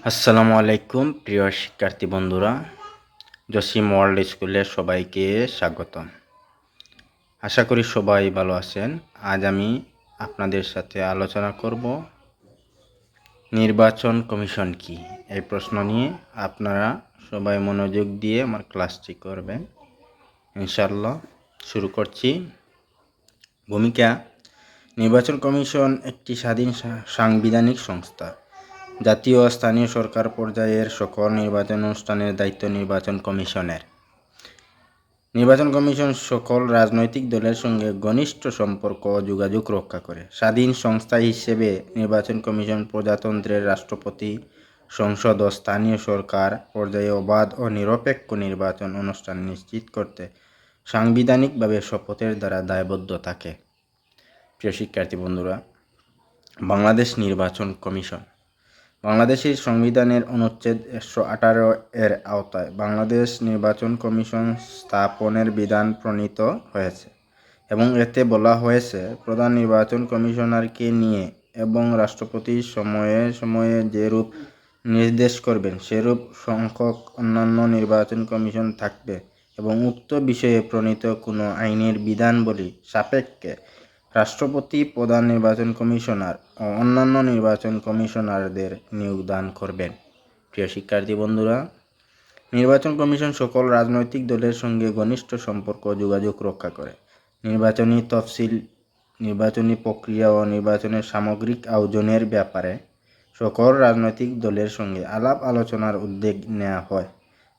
আসসালামু আলাইকুম প্রিয় শিক্ষার্থী বন্ধুরা, জসিম ওয়ার্ল্ড স্কুলে সবাইকে স্বাগতম। আশা করি সবাই ভালো আছেন। আজ আমি আপনাদের সাথে আলোচনা করব নির্বাচন কমিশন কি, এই প্রশ্ন নিয়ে। আপনারা সবাই মনোযোগ দিয়ে আমার ক্লাসটি করবেন ইনশাআল্লাহ। শুরু করছি। ভূমিকা: নির্বাচন কমিশন একটি স্বাধীন সাংবিধানিক সংস্থা। জাতীয় ও স্থানীয় সরকার পর্যায়ের সকল নির্বাচন অনুষ্ঠানের দায়িত্ব নির্বাচন কমিশনের। নির্বাচন কমিশন সকল রাজনৈতিক দলের সঙ্গে ঘনিষ্ঠ সম্পর্ক ও যোগাযোগ রক্ষা করে। স্বাধীন সংস্থা হিসেবে নির্বাচন কমিশন প্রজাতন্ত্রের রাষ্ট্রপতি, সংসদ ও স্থানীয় সরকার পর্যায়ে অবাধ ও নিরপেক্ষ নির্বাচন অনুষ্ঠান নিশ্চিত করতে সাংবিধানিকভাবে শপথের দ্বারা দায়বদ্ধ থাকে। প্রিয় শিক্ষার্থী বন্ধুরা, বাংলাদেশ নির্বাচন কমিশন। বাংলাদেশের সংবিধানের অনুচ্ছেদ 118 এর আওতায় বাংলাদেশ নির্বাচন কমিশন স্থাপনের বিধান প্রণীত হয়েছে এবং এতে বলা হয়েছে, প্রধান নির্বাচন কমিশনারকে নিয়ে এবং রাষ্ট্রপতি সময়ে সময়ে যেরূপ নির্দেশ করবেন সেরূপ সংখ্যক অন্যান্য নির্বাচন কমিশন থাকবে এবং উক্ত বিষয়ে প্রণীত কোনো আইনের বিধানাবলী সাপেক্ষে রাষ্ট্রপতি প্রধান নির্বাচন কমিশনার ও অন্যান্য নির্বাচন কমিশনারদের নিয়োগ দান করবেন। প্রিয় শিক্ষার্থী বন্ধুরা, নির্বাচন কমিশন সকল রাজনৈতিক দলের সঙ্গে ঘনিষ্ঠ সম্পর্ক ও যোগাযোগ রক্ষা করে। নির্বাচনী তফসিল, নির্বাচনী প্রক্রিয়া ও নির্বাচনের সামগ্রিক আয়োজনের ব্যাপারে সকল রাজনৈতিক দলের সঙ্গে আলাপ আলোচনার উদ্যোগ নেওয়া হয়।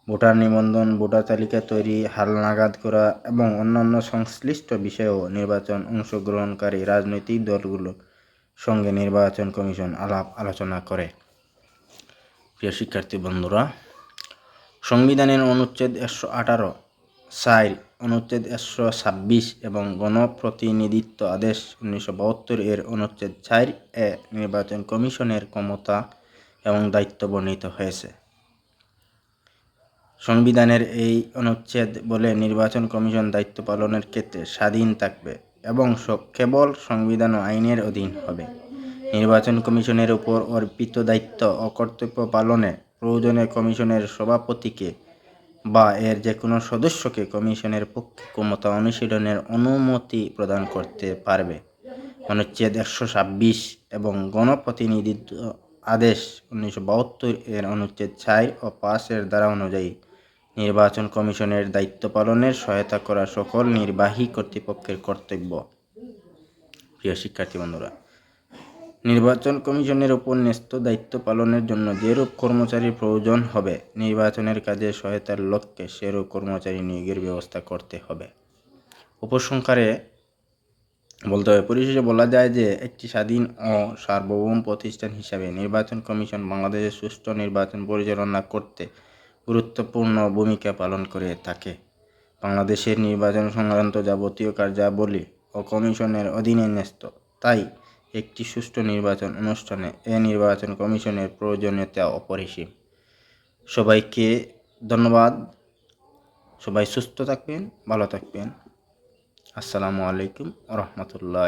ভোটার নিবন্ধন, ভোটার তালিকা তৈরি, হালনাগাদ করা এবং অন্যান্য সংশ্লিষ্ট বিষয়েও নির্বাচন অংশগ্রহণকারী রাজনৈতিক দলগুলোর সঙ্গে নির্বাচন কমিশন আলাপ আলোচনা করে। প্রিয় শিক্ষার্থী বন্ধুরা, সংবিধানের অনুচ্ছেদ 118, 4, অনুচ্ছেদ 126 এবং গণপ্রতিনিধিত্ব আদেশ 1972 এর অনুচ্ছেদ 4 এ নির্বাচন কমিশনের ক্ষমতা এবং দায়িত্ব বর্ণিত হয়েছে। সংবিধানের এই অনুচ্ছেদ বলে, নির্বাচন কমিশন দায়িত্ব পালনের ক্ষেত্রে স্বাধীন থাকবে এবং কেবল সংবিধান ও আইনের অধীন হবে। নির্বাচন কমিশনের উপর অর্পিত দায়িত্ব ও কর্তব্য পালনে প্রয়োজনে কমিশনের সভাপতিকে বা এর যে কোনো সদস্যকে কমিশনের পক্ষে ক্ষমতা অনুশীলনের অনুমতি প্রদান করতে পারবে। অনুচ্ছেদ 126 এবং গণপ্রতিনিধিত্ব আদেশ 1972 এর অনুচ্ছেদ 4 ও 5 এর ধারা অনুযায়ী নির্বাচন কমিশনের দায়িত্ব পালনের সহায়তা করা সকল নির্বাহী কর্তৃপক্ষের কর্তব্য। প্রিয় শিক্ষার্থী বন্ধুরা, নির্বাচন কমিশনের উপর ন্যস্ত দায়িত্ব পালনের জন্য যেরূপ কর্মচারীর প্রয়োজন হবে, নির্বাচনের কাজে সহায়তার লক্ষ্যে সেরূপ কর্মচারী নিয়োগের ব্যবস্থা করতে হবে। উপসংহারে বলতে হবে, পরিশেষে বলা যায় যে, একটি স্বাধীন ও সার্বভৌম প্রতিষ্ঠান হিসাবে নির্বাচন কমিশন বাংলাদেশের সুষ্ঠু নির্বাচন পরিচালনা করতে গুরুত্বপূর্ণ ভূমিকা পালন করে থাকে। বাংলাদেশের নির্বাচন সংক্রান্ত যাবতীয় কার্যাবলী ও কমিশনের অধীনে ন্যস্ত। তাই একটি সুষ্ঠু নির্বাচন অনুষ্ঠানে এ নির্বাচন কমিশনের প্রয়োজনীয়তা অপরিসীম। সবাইকে ধন্যবাদ। সবাই সুস্থ থাকবেন, ভালো থাকবেন। আসসালামু আলাইকুম ওয়া রাহমাতুল্লাহ।